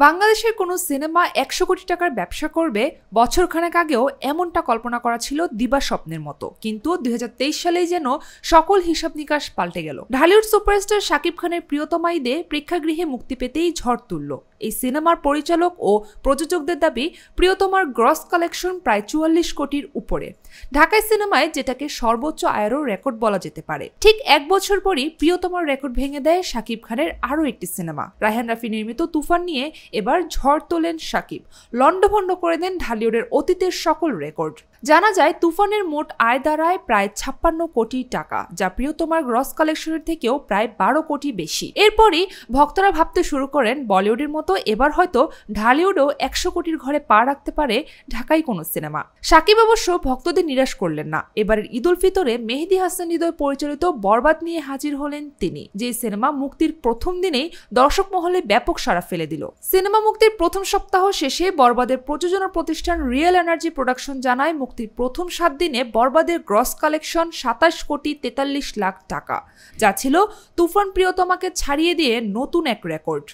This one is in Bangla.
বাংলাদেশের কোনো সিনেমা ১০০ কোটি টাকার ব্যবসা করবে বছরখানেক আগেও এমনটা কল্পনা করা ছিল দিবা স্বপ্নের মতো, কিন্তু ২০২৩ সালেই যেন সকল হিসাব নিকাশ পাল্টে গেল। ঢালিউড সুপারস্টার শাকিব খানের প্রিয়তমা ঈদে প্রেক্ষাগৃহে মুক্তি পেতেই ঝড় তুলল। এই সিনেমার পরিচালক ও প্রযোজকদের দাবি, প্রিয়তমার গ্রস কালেকশন প্রায় ৪৪ কোটির উপরে। ঢাকায় সিনেমায় যেটাকে সর্বোচ্চ আয়েরও রেকর্ড বলা যেতে পারে। ঠিক এক বছর পরই প্রিয়তমার রেকর্ড ভেঙে দেয় শাকিব খানের আরও একটি সিনেমা। রায়হান রাফি নির্মিত তুফান নিয়ে এবার ঝড় তোলেন শাকিব, লন্ডভন্ড করে দেন ঢালিউডের অতীতের সকল রেকর্ড। জানা যায়, তুফানের মোট আয় দাঁড়ায় প্রায় ৫৬ কোটি টাকা, যা প্রিয়তমার গ্রস কালেকশনের থেকেও প্রায় ১২ কোটি বেশি। এরপরই ভক্তরা ভাবতে শুরু করেন, বলিউডের মতো এবার হয়তো ঢালিউডও ১০০ কোটির ঘরে পা রাখতে পারে ঢাকাই কোনো সিনেমা। শাকিব অবশ্য ভক্তদের নিরাশ করলেন না। এবারের ঈদ উল ফিতরে মেহেদী হাসান হৃদয় পরিচালিত বরবাদ নিয়ে হাজির হলেন তিনি, যে সিনেমা মুক্তির প্রথম দিনেই দর্শক মহলে ব্যাপক সাড়া ফেলে দিল। সিনেমা মুক্তির প্রথম সপ্তাহ শেষে বরবাদের প্রযোজনা প্রতিষ্ঠান রিয়েল এনার্জি প্রোডাকশন জানায়, মুক্তির প্রথম ৭ দিনে বরবাদের গ্রস কালেকশন ২৭ কোটি ৪৩ লাখ টাকা, যা ছিল তুফান প্রিয়তমাকে ছাড়িয়ে দিয়ে নতুন এক রেকর্ড।